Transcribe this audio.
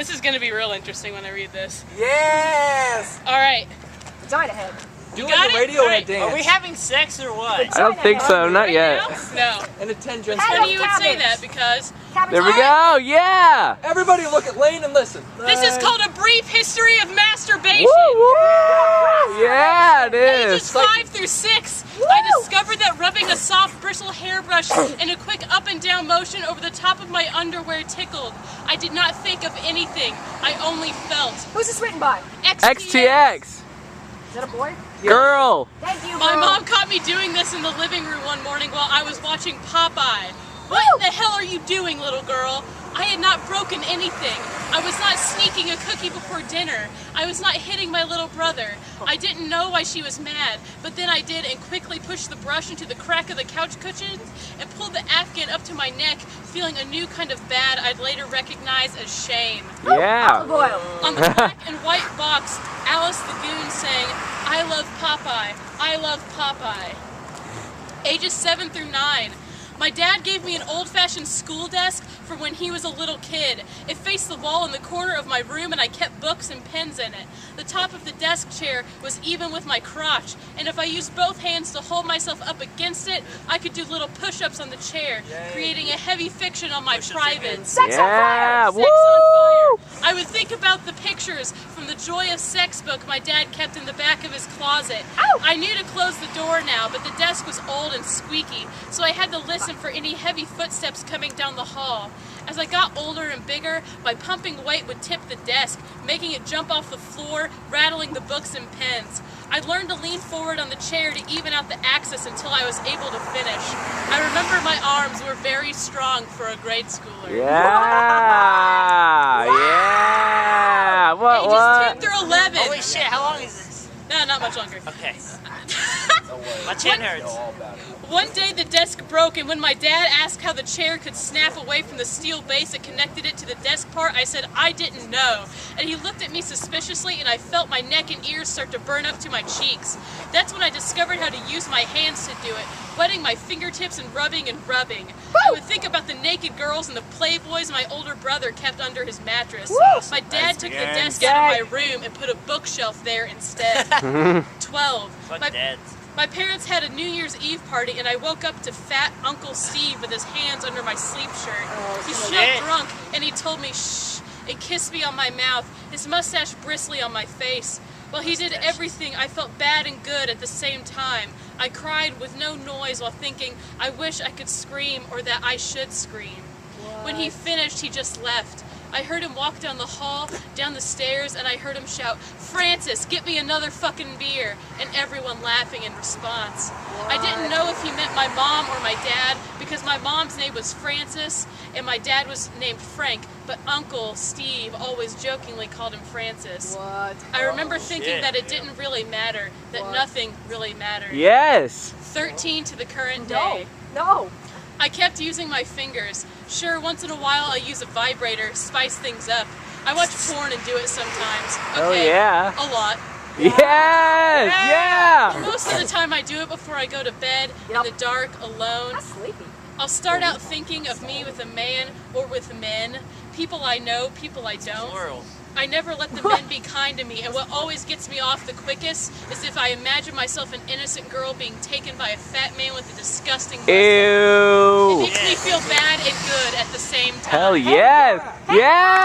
This is going to be real interesting when I read this. Yes! All right. Vagina head. Do like a Radiohead dance. Are we having sex or what? I don't think so, not yet. No. And a 10 gen. It's funny you would say that because There we go, yeah! Everybody look at Layne and listen. this is called A Brief History of Masturbation. Woo, woo. Yeah, it Ages is. 5 through 6. I discovered that rubbing a soft bristle hairbrush in a quick up and down motion over the top of my underwear tickled. I did not think of anything. I only felt. Who's this written by? xTx. Is that a boy? Girl. Thank you, My girl. mom caught me doing this in the living room one morning while I was watching Popeye. What the hell are you doing, little girl? I had not broken anything. I was not sneaking a cookie before dinner. I was not hitting my little brother. I didn't know why she was mad, but then I did and quickly pushed the brush into the crack of the couch cushions and pulled the Afghan up to my neck, feeling a new kind of bad I'd later recognize as shame. Yeah. Olive oil. On the black and white box, Alice the Goon sang, "I love Popeye, I love Popeye." Ages 7 through 9. My dad gave me an old-fashioned school desk for when he was a little kid. It faced the wall in the corner of my room and I kept books and pens in it. The top of the desk chair was even with my crotch, and if I used both hands to hold myself up against it, I could do little push-ups on the chair, creating a heavy fiction on my privates. Sex on fire. Sex on fire. I would think about the pictures from the Joy of Sex book my dad kept in the back of his closet. Ow. I knew to close the door now, but the desk was old and squeaky, so I had to listen for any heavy footsteps coming down the hall. As I got older and bigger, my pumping weight would tip the desk, making it jump off the floor, rattling the books and pens. I learned to lean forward on the chair to even out the axis until I was able to finish. I remember my arms were very strong for a grade schooler. Yeah. Yeah. What? Ages 10 through 11. Holy shit, how long is this? No, not much longer. Okay. My chin hurts. One day the desk broke, and when my dad asked how the chair could snap away from the steel base that connected it to the desk part, I said I didn't know. And he looked at me suspiciously, and I felt my neck and ears start to burn up to my cheeks. That's when I discovered how to use my hands to do it, wetting my fingertips and rubbing and rubbing. I would think about the naked girls and the Playboys my older brother kept under his mattress. My dad took the desk out of my room and put a bookshelf there instead. 12. My parents had a New Year's Eve party, and I woke up to fat Uncle Steve with his hands under my sleep shirt. He smelled drunk, and he told me shh and kissed me on my mouth, his mustache bristly on my face. While he did everything, I felt bad and good at the same time. I cried with no noise while thinking, I wish I could scream or that I should scream. When he finished, he just left. I heard him walk down the hall, down the stairs, and I heard him shout, "Francis, get me another fucking beer," and everyone laughing in response. I didn't know if he meant my mom or my dad, because my mom's name was Francis, and my dad was named Frank, but Uncle Steve always jokingly called him Francis. What? I remember thinking that it didn't really matter, that nothing really mattered. Yes. 13 to the current day. No. I kept using my fingers. Sure, once in a while I'll use a vibrator, spice things up. I watch porn and do it sometimes. Okay, Oh, yeah. a lot. Yes. Yeah. Most of the time I do it before I go to bed, in the dark, alone. I'm sleepy. I'll start out thinking of me with a man or with men, people I know, people I don't. I never let the men be kind to me, and what always gets me off the quickest is if I imagine myself an innocent girl being taken by a fat man with a disgusting mustache. Ew. It makes me feel bad and good at the same time. Hell yes. Yeah.